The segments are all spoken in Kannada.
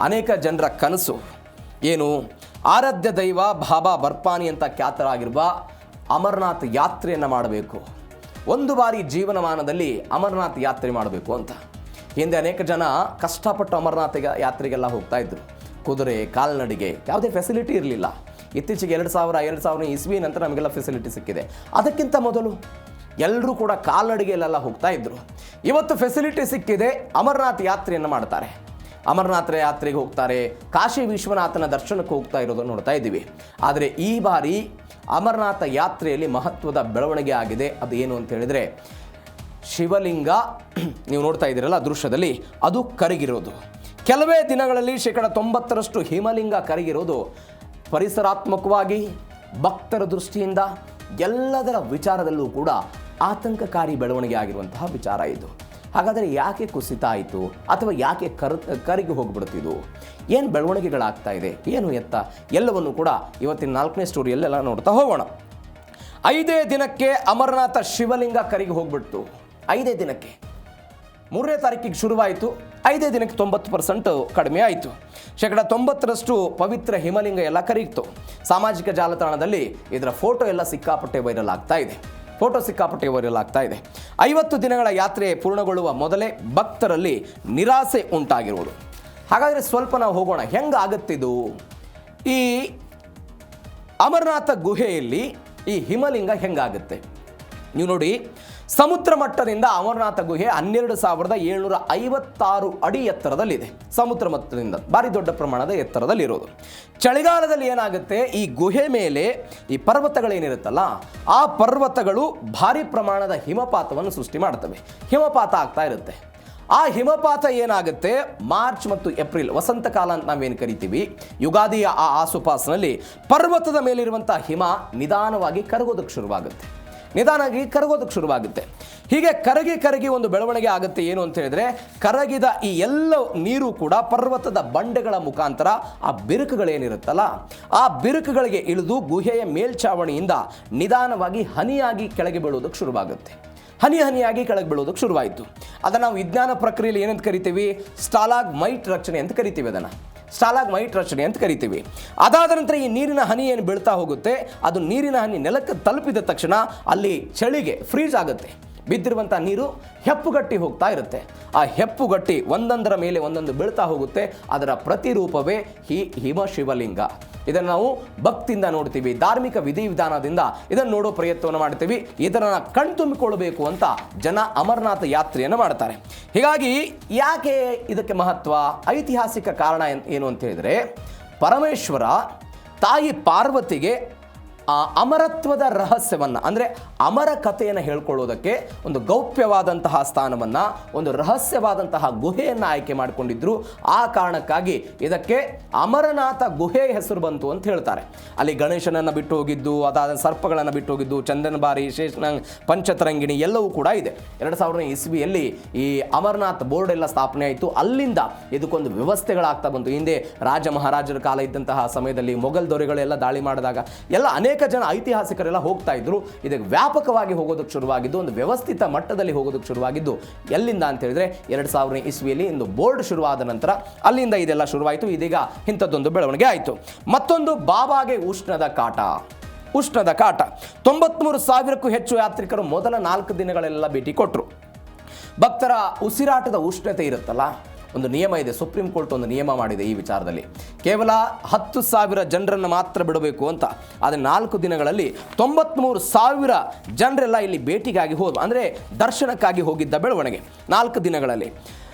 ಅನೇಕ ಜನರ ಕನಸು ಏನು, ಆರಾಧ್ಯ ದೈವ ಬಾಬಾ ಬರ್ಪಾನಿ ಅಂತ ಖ್ಯಾತರಾಗಿರುವ ಅಮರನಾಥ್ ಯಾತ್ರೆಯನ್ನು ಮಾಡಬೇಕು, ಒಂದು ಬಾರಿ ಜೀವನಮಾನದಲ್ಲಿ ಅಮರನಾಥ್ ಯಾತ್ರೆ ಮಾಡಬೇಕು ಅಂತ. ಹಿಂದೆ ಅನೇಕ ಜನ ಕಷ್ಟಪಟ್ಟು ಅಮರನಾಥ ಯಾತ್ರೆಗೆಲ್ಲ ಹೋಗ್ತಾ ಇದ್ರು. ಕುದುರೆ, ಕಾಲ್ನಡಿಗೆ, ಯಾವುದೇ ಫೆಸಿಲಿಟಿ ಇರಲಿಲ್ಲ. ಇತ್ತೀಚೆಗೆ 2000 ಇಸ್ವಿ ನಂತರ ನಮಗೆಲ್ಲ ಫೆಸಿಲಿಟಿ ಸಿಕ್ಕಿದೆ. ಅದಕ್ಕಿಂತ ಮೊದಲು ಎಲ್ಲರೂ ಕೂಡ ಕಾಲ್ನಡಿಗೆಯಲ್ಲೆಲ್ಲ ಹೋಗ್ತಾ ಇದ್ರು. ಇವತ್ತು ಫೆಸಿಲಿಟಿ ಸಿಕ್ಕಿದೆ, ಅಮರನಾಥ್ ಯಾತ್ರೆಯನ್ನು ಮಾಡ್ತಾರೆ. ಅಮರನಾಥ ಯಾತ್ರೆಗೆ ಹೋಗ್ತಾರೆ, ಕಾಶಿ ವಿಶ್ವನಾಥನ ದರ್ಶನಕ್ಕೆ ಹೋಗ್ತಾ ಇರೋದನ್ನು ನೋಡ್ತಾ ಇದ್ದೀವಿ. ಆದರೆ ಈ ಬಾರಿ ಅಮರನಾಥ ಯಾತ್ರೆಯಲ್ಲಿ ಮಹತ್ವದ ಬೆಳವಣಿಗೆ ಆಗಿದೆ. ಅದು ಏನು ಅಂತ ಹೇಳಿದರೆ, ಶಿವಲಿಂಗ ನೀವು ನೋಡ್ತಾ ಇದ್ದೀರಲ್ಲ ದೃಶ್ಯದಲ್ಲಿ, ಅದು ಕರಗಿರೋದು. ಕೆಲವೇ ದಿನಗಳಲ್ಲಿ 90% ಹಿಮಲಿಂಗ ಕರಗಿರೋದು ಪರಿಸರಾತ್ಮಕವಾಗಿ, ಭಕ್ತರ ದೃಷ್ಟಿಯಿಂದ, ಎಲ್ಲದರ ವಿಚಾರದಲ್ಲೂ ಕೂಡ ಆತಂಕಕಾರಿ ಬೆಳವಣಿಗೆ ಆಗಿರುವಂತಹ ವಿಚಾರ ಇದು. ಹಾಗಾದರೆ ಯಾಕೆ ಕುಸಿತ ಆಯಿತು, ಅಥವಾ ಯಾಕೆ ಕರಗಿ ಹೋಗ್ಬಿಡ್ತಿದ್ದು, ಏನು ಬೆಳವಣಿಗೆಗಳಾಗ್ತಾ ಇದೆ, ಏನು ಎತ್ತ, ಎಲ್ಲವನ್ನು ಕೂಡ ಇವತ್ತಿನ 4ನೇ ಸ್ಟೋರಿಯಲ್ಲೆಲ್ಲ ನೋಡ್ತಾ ಹೋಗೋಣ. 5 ದಿನಕ್ಕೆ ಅಮರನಾಥ ಶಿವಲಿಂಗ ಕರಗಿ ಹೋಗ್ಬಿಡ್ತು. 5 ದಿನಕ್ಕೆ, 3ನೇ ತಾರೀಕಿಗೆ ಶುರುವಾಯಿತು, 5 ದಿನಕ್ಕೆ 90% ಕಡಿಮೆ ಆಯಿತು. 90% ಪವಿತ್ರ ಹಿಮಲಿಂಗ ಎಲ್ಲ ಕರಗಿತ್ತು. ಸಾಮಾಜಿಕ ಜಾಲತಾಣದಲ್ಲಿ ಇದರ ಫೋಟೋ ಎಲ್ಲ ಸಿಕ್ಕಾಪಟ್ಟೆ ವೈರಲ್ ಆಗ್ತಾ ಇದೆ. 50 ದಿನಗಳ ಯಾತ್ರೆ ಪೂರ್ಣಗೊಳ್ಳುವ ಮೊದಲೇ ಭಕ್ತರಲ್ಲಿ ನಿರಾಸೆ ಉಂಟಾಗಿರುವುದು. ಹಾಗಾದರೆ ಸ್ವಲ್ಪ ನಾವು ಹೋಗೋಣ, ಹೆಂಗಾಗತ್ತಿದು. ಈ ಅಮರನಾಥ ಗುಹೆಯಲ್ಲಿ ಈ ಹಿಮಲಿಂಗ ಹೆಂಗಾಗುತ್ತೆ ನೀವು ನೋಡಿ. ಸಮುದ್ರ ಮಟ್ಟದಿಂದ ಅಮರನಾಥ ಗುಹೆ 12,756 ಅಡಿ ಎತ್ತರದಲ್ಲಿದೆ. ಸಮುದ್ರ ಮಟ್ಟದಿಂದ ಭಾರಿ ದೊಡ್ಡ ಪ್ರಮಾಣದ ಎತ್ತರದಲ್ಲಿರೋದು. ಚಳಿಗಾಲದಲ್ಲಿ ಏನಾಗುತ್ತೆ, ಈ ಗುಹೆ ಮೇಲೆ ಈ ಪರ್ವತಗಳೇನಿರುತ್ತಲ್ಲ, ಆ ಪರ್ವತಗಳು ಭಾರಿ ಪ್ರಮಾಣದ ಹಿಮಪಾತವನ್ನು ಸೃಷ್ಟಿ ಮಾಡ್ತವೆ. ಹಿಮಪಾತ ಆಗ್ತಾ ಇರುತ್ತೆ. ಆ ಹಿಮಪಾತ ಏನಾಗುತ್ತೆ, ಮಾರ್ಚ್ ಮತ್ತು ಏಪ್ರಿಲ್, ವಸಂತ ಕಾಲ ಅಂತ ನಾವೇನು ಕರಿತೀವಿ, ಯುಗಾದಿಯ ಆ ಆಸುಪಾಸಿನಲ್ಲಿ ಪರ್ವತದ ಮೇಲಿರುವಂಥ ಹಿಮ ನಿಧಾನವಾಗಿ ಕರಗೋದಕ್ಕೆ ಶುರುವಾಗುತ್ತೆ. ಹೀಗೆ ಕರಗಿ ಒಂದು ಬೆಳವಣಿಗೆ ಆಗುತ್ತೆ. ಏನು ಅಂತ ಹೇಳಿದ್ರೆ, ಕರಗಿದ ಈ ಎಲ್ಲ ನೀರು ಕೂಡ ಪರ್ವತದ ಬಂಡೆಗಳ ಮುಖಾಂತರ ಆ ಬಿರುಕುಗಳೇನಿರುತ್ತಲ್ಲ, ಆ ಬಿರುಕುಗಳಿಗೆ ಇಳಿದು ಗುಹೆಯ ಮೇಲ್ಛಾವಣಿಯಿಂದ ನಿಧಾನವಾಗಿ ಹನಿಯಾಗಿ ಕೆಳಗೆ ಬೀಳೋದಕ್ಕೆ ಶುರುವಾಗುತ್ತೆ. ಹನಿಯಾಗಿ ಕೆಳಗೆ ಬೀಳೋದಕ್ಕೆ ಶುರುವಾಯಿತು. ಅದನ್ನು ನಾವು ವಿಜ್ಞಾನ ಪ್ರಕ್ರಿಯೆಯಲ್ಲಿ ಏನಂತ ಕರಿತೀವಿ, ಸ್ಟಾಲಾಗ್ಮೈಟ್ ರಚನೆ ಅಂತ ಕರಿತೀವಿ. ಸ್ಟಾಲಾಗ್ಮೈಟ್ ರಚನೆ ಅಂತ ಕರಿತೀವಿ. ಅದಾದ ನಂತರ ಈ ನೀರಿನ ಹನಿ ಏನು ಬೀಳ್ತಾ ಹೋಗುತ್ತೆ, ಅದು ನೀರಿನ ಹನಿ ನೆಲಕ್ಕೆ ತಲುಪಿದ ತಕ್ಷಣ ಅಲ್ಲಿ ಚಳಿಗೆ ಫ್ರೀಜ್ ಆಗುತ್ತೆ. ಬಿದ್ದಿರುವಂಥ ನೀರು ಹೆಪ್ಪುಗಟ್ಟಿ ಹೋಗ್ತಾ ಇರುತ್ತೆ. ಆ ಹೆಪ್ಪುಗಟ್ಟಿ ಒಂದೊಂದರ ಮೇಲೆ ಒಂದೊಂದು ಬೀಳ್ತಾ ಹೋಗುತ್ತೆ. ಅದರ ಪ್ರತಿರೂಪವೇ ಈ ಹಿಮ ಶಿವಲಿಂಗ. ಇದನ್ನು ನಾವು ಭಕ್ತಿಯಿಂದ ನೋಡ್ತೀವಿ, ಧಾರ್ಮಿಕ ವಿಧಿವಿಧಾನದಿಂದ ಇದನ್ನು ನೋಡೋ ಪ್ರಯತ್ನವನ್ನು ಮಾಡ್ತೀವಿ. ಇದನ್ನು ಕಣ್ತುಂಬಿಕೊಳ್ಳಬೇಕು ಅಂತ ಜನ ಅಮರನಾಥ ಯಾತ್ರೆಯನ್ನು ಮಾಡ್ತಾರೆ. ಹೀಗಾಗಿ ಯಾಕೆ ಇದಕ್ಕೆ ಮಹತ್ವ, ಐತಿಹಾಸಿಕ ಕಾರಣ ಏನು ಅಂತ ಹೇಳಿದರೆ, ಪರಮೇಶ್ವರ ತಾಯಿ ಪಾರ್ವತಿಗೆ ಅಮರತ್ವದ ರಹಸ್ಯವನ್ನು, ಅಂದರೆ ಅಮರ ಕಥೆಯನ್ನು ಹೇಳ್ಕೊಳ್ಳೋದಕ್ಕೆ ಒಂದು ಗೌಪ್ಯವಾದಂತಹ ಸ್ಥಾನವನ್ನು, ಒಂದು ರಹಸ್ಯವಾದಂತಹ ಗುಹೆಯನ್ನು ಆಯ್ಕೆ ಮಾಡಿಕೊಂಡಿದ್ರು. ಆ ಕಾರಣಕ್ಕಾಗಿ ಇದಕ್ಕೆ ಅಮರನಾಥ ಗುಹೆ ಹೆಸರು ಬಂತು ಅಂತ ಹೇಳ್ತಾರೆ. ಅಲ್ಲಿ ಗಣೇಶನನ್ನು ಬಿಟ್ಟು ಹೋಗಿದ್ದು, ಅದಾದ ಸರ್ಪಗಳನ್ನು ಬಿಟ್ಟು ಹೋಗಿದ್ದು, ಚಂದನಬಾರಿ, ಶೇಷನಾಗ್, ಪಂಚತರಂಗಿಣಿ ಎಲ್ಲವೂ ಕೂಡ ಇದೆ. 2000 ಇಸ್ವಿಯಲ್ಲಿ ಈ ಅಮರನಾಥ್ ಬೋರ್ಡ್ ಎಲ್ಲ ಸ್ಥಾಪನೆ ಆಯಿತು. ಅಲ್ಲಿಂದ ಇದಕ್ಕೊಂದು ವ್ಯವಸ್ಥೆಗಳಾಗ್ತಾ ಬಂತು. ಹಿಂದೆ ರಾಜ ಮಹಾರಾಜರ ಕಾಲ ಇದ್ದಂತಹ ಸಮಯದಲ್ಲಿ ಮೊಘಲ್ ದೊರೆಗಳೆಲ್ಲ ದಾಳಿ ಮಾಡಿದಾಗ ಎಲ್ಲ ಅನೇಕ ಜನ ಐತಿಹಾಸಿಕರೆಲ್ಲ ಹೋಗ್ತಾ ಇದ್ರು. ಇದಕ್ಕೆ ವ್ಯಾಪಕವಾಗಿ ಹೋಗೋದಕ್ಕೆ ಶುರುವಾಗಿದ್ದು, ಒಂದು ವ್ಯವಸ್ಥಿತ ಮಟ್ಟದಲ್ಲಿ ಹೋಗೋದಕ್ಕೆ ಶುರುವಾಗಿದ್ದು ಎಲ್ಲಿಂದ ಅಂತ ಹೇಳಿದ್ರೆ 2000 ಇಸ್ವಿಯಲ್ಲಿ ಒಂದು ಬೋರ್ಡ್ ಶುರುವಾದ ನಂತರ ಅಲ್ಲಿಂದ ಇದೆಲ್ಲ ಶುರುವಾಯಿತು. ಇದೀಗ ಇಂಥದ್ದೊಂದು ಬೆಳವಣಿಗೆ ಆಯಿತು. ಮತ್ತೊಂದು, ಬಾಬಾಗೆ ಉಷ್ಣದ ಕಾಟ. 93,000ಕ್ಕೂ ಹೆಚ್ಚು ಯಾತ್ರಿಕರು ಮೊದಲ 4 ದಿನಗಳೆಲ್ಲ ಭೇಟಿ ಕೊಟ್ಟರು. ಭಕ್ತರ ಉಸಿರಾಟದ ಉಷ್ಣತೆ ಇರುತ್ತಲ್ಲ, ಒಂದು ನಿಯಮ ಇದೆ, ಸುಪ್ರೀಂ ಕೋರ್ಟ್ ಒಂದು ನಿಯಮ ಮಾಡಿದೆ ಈ ವಿಚಾರದಲ್ಲಿ. ಕೇವಲ 10,000 ಜನರನ್ನು ಮಾತ್ರ ಬಿಡಬೇಕು ಅಂತ. ಆದರೆ 4 ದಿನಗಳಲ್ಲಿ 93,000 ಜನರೆಲ್ಲ ಇಲ್ಲಿ ಭೇಟಿಗಾಗಿ ಹೋದ್ರು, ಅಂದರೆ ದರ್ಶನಕ್ಕಾಗಿ ಹೋಗಿದ್ದ ಬೆಳವಣಿಗೆ 4 ದಿನಗಳಲ್ಲಿ.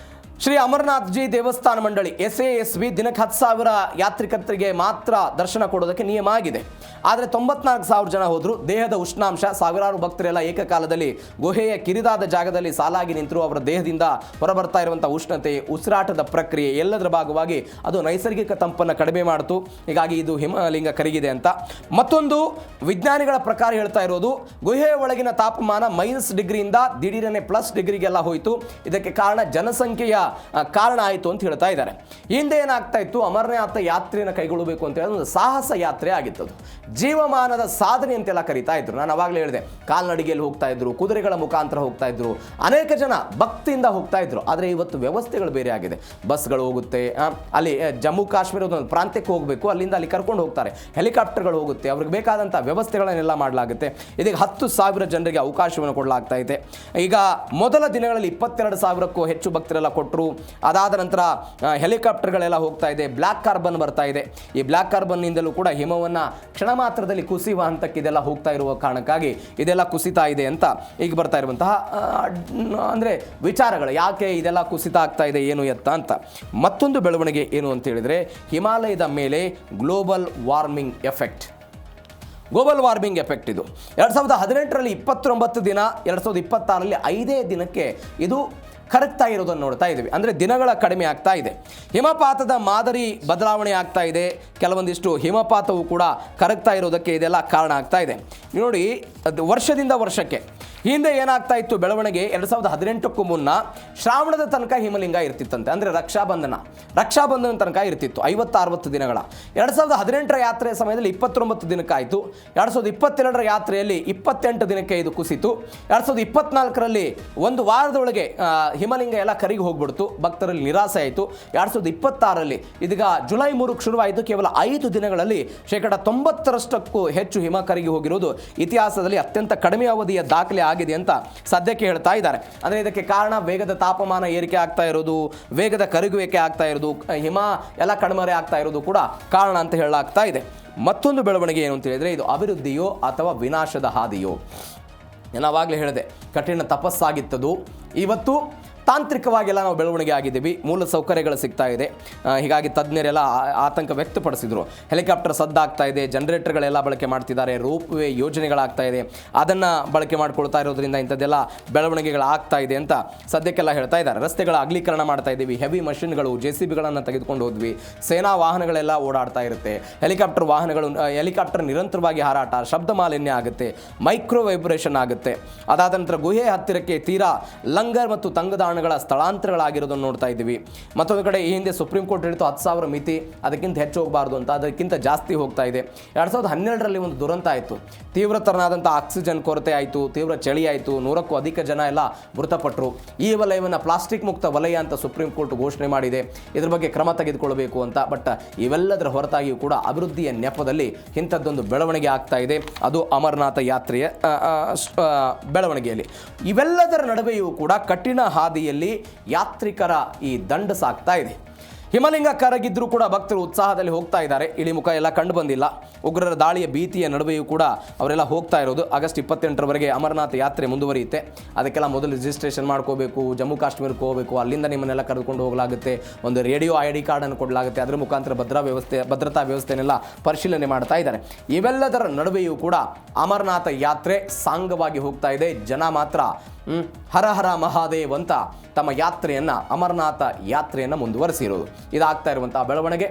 ಶ್ರೀ ಅಮರನಾಥ್ ಜಿ ದೇವಸ್ಥಾನ ಮಂಡಳಿ SASB ದಿನಕ್ಕೆ 10,000 ಯಾತ್ರಿಕರಿಗೆ ಮಾತ್ರ ದರ್ಶನ ಕೊಡೋದಕ್ಕೆ ನಿಯಮ ಆಗಿದೆ. ಆದರೆ 94,000 ಜನ ಹೋದರು. ದೇಹದ ಉಷ್ಣಾಂಶ, ಸಾವಿರಾರು ಭಕ್ತರೆಲ್ಲ ಏಕಕಾಲದಲ್ಲಿ ಗುಹೆಯ ಕಿರಿದಾದ ಜಾಗದಲ್ಲಿ ಸಾಲಾಗಿ ನಿಂತರು. ಅವರ ದೇಹದಿಂದ ಹೊರಬರ್ತಾ ಇರುವಂಥ ಉಷ್ಣತೆ, ಉಸಿರಾಟದ ಪ್ರಕ್ರಿಯೆ ಎಲ್ಲದರ ಭಾಗವಾಗಿ ಅದು ನೈಸರ್ಗಿಕ ತಂಪನ್ನು ಕಡಿಮೆ ಮಾಡಿತು. ಹೀಗಾಗಿ ಇದು ಹಿಮಲಿಂಗ ಕರಗಿದೆ ಅಂತ. ಮತ್ತೊಂದು, ವಿಜ್ಞಾನಿಗಳ ಪ್ರಕಾರ ಹೇಳ್ತಾ ಇರೋದು, ಗುಹೆಯ ಒಳಗಿನ ತಾಪಮಾನ -ಡಿಗ್ರಿಯಿಂದ ದಿಢೀರನೆ +ಡಿಗ್ರಿಗೆಲ್ಲ ಹೋಯಿತು. ಇದಕ್ಕೆ ಕಾರಣ ಜನಸಂಖ್ಯೆಯ ಕಾರಣ ಆಯಿತು ಅಂತ ಹೇಳ್ತಾ ಇದ್ದಾರೆ. ಹಿಂದೆ ಏನಾಗ್ತಾ ಇತ್ತು, ಅಮರನಾಥ ಯಾತ್ರೆಯನ್ನು ಕೈಗೊಳ್ಳಬೇಕು ಅಂತ ಹೇಳಿ ಒಂದು ಸಾಹಸ ಯಾತ್ರೆ ಆಗಿತ್ತದು. ಜೀವಮಾನದ ಸಾಧನೆ ಅಂತೆಲ್ಲ ಕರೀತಾ ಇದ್ರು. ನಾನು ಅವಾಗಲೇ ಹೇಳಿದೆ, ಕಾಲ್ನಡಿಗೆಯಲ್ಲಿ ಹೋಗ್ತಾ ಇದ್ರು, ಕುದುರೆಗಳ ಮುಖಾಂತರ ಹೋಗ್ತಾ ಇದ್ರು, ಅನೇಕ ಜನ ಭಕ್ತಿಯಿಂದ ಹೋಗ್ತಾ ಇದ್ರು. ಆದರೆ ಇವತ್ತು ವ್ಯವಸ್ಥೆಗಳು ಬೇರೆ ಆಗಿದೆ. ಬಸ್ಗಳು ಹೋಗುತ್ತೆ, ಅಲ್ಲಿ ಜಮ್ಮು ಕಾಶ್ಮೀರದ ಒಂದು ಪ್ರಾಂತ್ಯಕ್ಕೆ ಹೋಗಬೇಕು, ಅಲ್ಲಿಂದ ಅಲ್ಲಿ ಕರ್ಕೊಂಡು ಹೋಗ್ತಾರೆ, ಹೆಲಿಕಾಪ್ಟರ್ಗಳು ಹೋಗುತ್ತೆ, ಅವ್ರಿಗೆ ಬೇಕಾದಂಥ ವ್ಯವಸ್ಥೆಗಳನ್ನೆಲ್ಲ ಮಾಡಲಾಗುತ್ತೆ. ಇದೀಗ 10,000 ಜನರಿಗೆ ಅವಕಾಶವನ್ನು ಕೊಡಲಾಗ್ತಾ ಇದೆ. ಈಗ ಮೊದಲ ದಿನಗಳಲ್ಲಿ 22,000ಕ್ಕೂ ಹೆಚ್ಚು ಭಕ್ತರೆಲ್ಲ ಕೊಟ್ಟರು. ಅದಾದ ನಂತರ ಹೆಲಿಕಾಪ್ಟರ್ಗಳೆಲ್ಲ ಹೋಗ್ತಾ ಇದೆ, ಬ್ಲ್ಯಾಕ್ ಕಾರ್ಬನ್ ಬರ್ತಾ ಇದೆ. ಈ ಬ್ಲ್ಯಾಕ್ ಕಾರ್ಬನ್ನಿಂದಲೂ ಕೂಡ ಹಿಮವನ್ನು ಕ್ಷಣ ಮಾತ್ರದಲ್ಲಿ ಕುಸಿಯುವ ಹಂತಕ್ಕೆ ಇದೆಲ್ಲ ಹೋಗ್ತಾ ಇರುವ ಕಾರಣಕ್ಕಾಗಿ ಇದೆಲ್ಲ ಕುಸಿತಾ ಇದೆ ಅಂತ ಈಗ ಬರ್ತಾ ಇರುವಂತಹ ಅಂದರೆ ವಿಚಾರಗಳು. ಯಾಕೆ ಇದೆಲ್ಲ ಕುಸಿತ ಆಗ್ತಾ ಇದೆ, ಏನು ಎತ್ತ ಅಂತ. ಮತ್ತೊಂದು ಬೆಳವಣಿಗೆ ಏನು ಅಂತ ಹೇಳಿದರೆ, ಹಿಮಾಲಯದ ಮೇಲೆ ಗ್ಲೋಬಲ್ ವಾರ್ಮಿಂಗ್ ಎಫೆಕ್ಟ್ ಇದು 2018ರಲ್ಲಿ 29 ದಿನ, 2026ರಲ್ಲಿ 5 ದಿನಕ್ಕೆ ಇದು ಕರಗ್ತಾ ಇರೋದನ್ನು ನೋಡ್ತಾ ಇದ್ದೀವಿ. ಅಂದರೆ ದಿನಗಳ ಕಡಿಮೆ ಆಗ್ತಾ ಇದೆ. ಹಿಮಪಾತದ ಮಾದರಿ ಬದಲಾವಣೆ ಆಗ್ತಾ ಇದೆ. ಕೆಲವೊಂದಿಷ್ಟು ಹಿಮಪಾತವು ಕೂಡ ಕರಗ್ತಾ ಇರೋದಕ್ಕೆ ಇದೆಲ್ಲ ಕಾರಣ ಆಗ್ತಾ ಇದೆ. ನೋಡಿ, ಅದು ವರ್ಷದಿಂದ ವರ್ಷಕ್ಕೆ ಹಿಂದೆ ಏನಾಗ್ತಾ ಇತ್ತು ಬೆಳವಣಿಗೆ, 2018ಕ್ಕೂ ಮುನ್ನ ಶ್ರಾವಣದ ತನಕ ಹಿಮಲಿಂಗ ಇರ್ತಿತ್ತಂತೆ. ಅಂದರೆ ರಕ್ಷಾಬಂಧನ ತನಕ ಇರ್ತಿತ್ತು, 50-60 ದಿನಗಳ. 2018ರ ಯಾತ್ರೆಯ ಸಮಯದಲ್ಲಿ 29 ದಿನಕ್ಕಾಯಿತು. 2022ರ ಯಾತ್ರೆಯಲ್ಲಿ 28 ದಿನಕ್ಕೆ ಇದು ಕುಸಿತು. 2024ರಲ್ಲಿ ಒಂದು ವಾರದೊಳಗೆ ಹಿಮಲಿಂಗ ಎಲ್ಲ ಕರಿಗೆ ಹೋಗ್ಬಿಡ್ತು. ಭಕ್ತರಲ್ಲಿ ನಿರಾಸೆ ಆಯಿತು. 2026ರಲ್ಲಿ ಇದೀಗ ಜುಲೈ 3ಕ್ಕೆ ಶುರುವಾಯಿತು. ಕೇವಲ 5 ದಿನಗಳಲ್ಲಿ 90%ರಷ್ಟಕ್ಕೂ ಹೆಚ್ಚು ಹಿಮ ಕರಿಗೆ ಹೋಗಿರೋದು ಇತಿಹಾಸದಲ್ಲಿ ಅತ್ಯಂತ ಕಡಿಮೆ ಅವಧಿಯ ದಾಖಲೆ ಆಗಿದೆ ಅಂತ ಸದ್ಯಕ್ಕೆ ಹೇಳ್ತಾ ಇದ್ದಾರೆ. ಅಂದರೆ ಇದಕ್ಕೆ ಕಾರಣ ವೇಗದ ತಾಪಮಾನ ಏರಿಕೆ ಆಗ್ತಾ ಇರೋದು, ವೇಗದ ಕರಗುವಿಕೆ ಆಗ್ತಾ ಇರೋದು, ಹಿಮ ಎಲ್ಲ ಕಣ್ಮರೆ ಆಗ್ತಾ ಇರೋದು ಕೂಡ ಕಾರಣ ಅಂತ ಹೇಳಲಾಗ್ತಾ ಇದೆ. ಮತ್ತೊಂದು ಬೆಳವಣಿಗೆ ಏನು ಅಂತ ಹೇಳಿದರೆ, ಇದು ಅಭಿವೃದ್ಧಿಯೋ ಅಥವಾ ವಿನಾಶದ ಹಾದಿಯೋ. ನಾನು ಆವಾಗಲೇ ಹೇಳಿದೆ, ಕಠಿಣ ತಪಸ್ಸಾಗಿತ್ತದು. ಇವತ್ತು ತಾಂತ್ರಿಕವಾಗೆಲ್ಲ ನಾವು ಬೆಳವಣಿಗೆ ಆಗಿದ್ದೀವಿ, ಮೂಲ ಸೌಕರ್ಯಗಳು ಸಿಗ್ತಾ ಇದೆ. ಹೀಗಾಗಿ ತಜ್ಞರೆಲ್ಲ ಆತಂಕ ವ್ಯಕ್ತಪಡಿಸಿದರು. ಹೆಲಿಕಾಪ್ಟರ್ ಸದ್ದಾಗ್ತಾ ಇದೆ, ಜನರೇಟರ್ಗಳೆಲ್ಲ ಬಳಕೆ ಮಾಡ್ತಿದ್ದಾರೆ, ರೋಪ್ ವೇ ಯೋಜನೆಗಳಾಗ್ತಾ ಇದೆ, ಅದನ್ನು ಬಳಕೆ ಮಾಡ್ಕೊಳ್ತಾ ಇರೋದ್ರಿಂದ ಇಂಥದ್ದೆಲ್ಲ ಬೆಳವಣಿಗೆಗಳಾಗ್ತಾ ಇದೆ ಅಂತ ಸದ್ಯಕ್ಕೆಲ್ಲ ಹೇಳ್ತಾ ಇದ್ದಾರೆ. ರಸ್ತೆಗಳ ಅಗಲೀಕರಣ ಮಾಡ್ತಾ ಇದ್ದೀವಿ, ಹೆವಿ ಮಷಿನ್ಗಳು JCBಗಳನ್ನು ತೆಗೆದುಕೊಂಡು ಹೋದ್ವಿ, ಸೇನಾ ವಾಹನಗಳೆಲ್ಲ ಓಡಾಡ್ತಾ ಇರುತ್ತೆ, ಹೆಲಿಕಾಪ್ಟರ್ ನಿರಂತರವಾಗಿ ಹಾರಾಟ, ಶಬ್ದ ಮಾಲಿನ್ಯ ಆಗುತ್ತೆ, ಮೈಕ್ರೋ ವೈಬ್ರೇಷನ್ ಆಗುತ್ತೆ. ಅದಾದ ನಂತರ ಗುಹೆ ಹತ್ತಿರಕ್ಕೆ ತೀರಾ ಲಂಗರ್ ಮತ್ತು ತಂಗದಾಣಗಳ ಸ್ಥಳಾಂತರಗಳಾಗಿರೋದನ್ನು ನೋಡ್ತಾ ಇದ್ದೀವಿ. ಮತ್ತೊಂದು ಕಡೆ ಈ ಹಿಂದೆ ಸುಪ್ರೀಂ ಕೋರ್ಟ್ ಹೇಳಿತು 10,000 ಮಿತಿ, ಅದಕ್ಕಿಂತ ಹೆಚ್ಚು ಹೋಗಬಾರ್ದು ಅಂತ, ಅದಕ್ಕಿಂತ ಜಾಸ್ತಿ ಹೋಗ್ತಾ ಇದೆ. 2012ರಲ್ಲಿ ಒಂದು ದುರಂತ ಆಯಿತು, ತೀವ್ರತರನಾದಂಥ ಆಕ್ಸಿಜನ್ ಕೊರತೆ ಆಯಿತು, ತೀವ್ರ ಚಳಿ ಆಯಿತು, 100ಕ್ಕೂ ಅಧಿಕ ಜನ ಎಲ್ಲ ಮೃತಪಟ್ಟರು. ಈ ವಲಯವನ್ನು ಪ್ಲಾಸ್ಟಿಕ್ ಮುಕ್ತ ವಲಯ ಅಂತ ಸುಪ್ರೀಂ ಕೋರ್ಟ್ ಘೋಷಣೆ ಮಾಡಿದೆ, ಇದ್ರ ಬಗ್ಗೆ ಕ್ರಮ ತೆಗೆದುಕೊಳ್ಳಬೇಕು ಅಂತ. ಬಟ್ ಇವೆಲ್ಲದರ ಹೊರತಾಗಿಯೂ ಕೂಡ ಅಭಿವೃದ್ಧಿಯ ನೆಪದಲ್ಲಿ ಇಂಥದ್ದೊಂದು ಬೆಳವಣಿಗೆ ಆಗ್ತಾ ಇದೆ, ಅದು ಅಮರನಾಥ ಯಾತ್ರೆಯ ಬೆಳವಣಿಗೆಯಲ್ಲಿ. ಇವೆಲ್ಲದರ ನಡುವೆಯೂ ಕೂಡ ಕಠಿಣ ಹಾದಿಯಲ್ಲಿ ಯಾತ್ರಿಕರ ಈ ದಂಡ ಸಾಗ್ತಾ ಇದೆ. ಹಿಮಲಿಂಗ ಕರಗಿದ್ರೂ ಕೂಡ ಭಕ್ತರು ಉತ್ಸಾಹದಲ್ಲಿ ಹೋಗ್ತಾ ಇದ್ದಾರೆ. ಇಳಿಮುಖ ಎಲ್ಲ ಕಂಡು ಬಂದಿಲ್ಲ. ಉಗ್ರರ ದಾಳಿಯ ಭೀತಿಯ ನಡುವೆಯೂ ಕೂಡ ಅವರೆಲ್ಲ ಹೋಗ್ತಾ ಇರೋದು. ಆಗಸ್ಟ್ 28ರವರೆಗೆ ಅಮರನಾಥ ಯಾತ್ರೆ ಮುಂದುವರಿಯುತ್ತೆ. ಅದಕ್ಕೆಲ್ಲ ಮೊದಲು ರಿಜಿಸ್ಟ್ರೇಷನ್ ಮಾಡ್ಕೋಬೇಕು, ಜಮ್ಮು ಕಾಶ್ಮೀರಕ್ಕೆ ಹೋಗಬೇಕು, ಅಲ್ಲಿಂದ ನಿಮ್ಮನ್ನೆಲ್ಲ ಕರೆದುಕೊಂಡು ಹೋಗಲಾಗುತ್ತೆ, ಒಂದು ರೇಡಿಯೋ ID ಕಾರ್ಡನ್ನು ಕೊಡಲಾಗುತ್ತೆ, ಅದರ ಮುಖಾಂತರ ಭದ್ರತಾ ವ್ಯವಸ್ಥೆನೆಲ್ಲ ಪರಿಶೀಲನೆ ಮಾಡ್ತಾ ಇದ್ದಾರೆ. ಇವೆಲ್ಲದರ ನಡುವೆಯೂ ಕೂಡ ಅಮರನಾಥ ಯಾತ್ರೆ ಸಾಂಗವಾಗಿ ಹೋಗ್ತಾ ಇದೆ. ಜನ ಮಾತ್ರ ಹರ ಹರ ಮಹಾದೇವ್ ಅಂತ ತಮ್ಮ ಅಮರನಾಥ ಯಾತ್ರೆಯನ್ನು ಮುಂದುವರಿಸಿರೋದು. ಇದಾಗ್ತಾ ಇರುವಂತಹ ಬೆಳವಣಿಗೆ.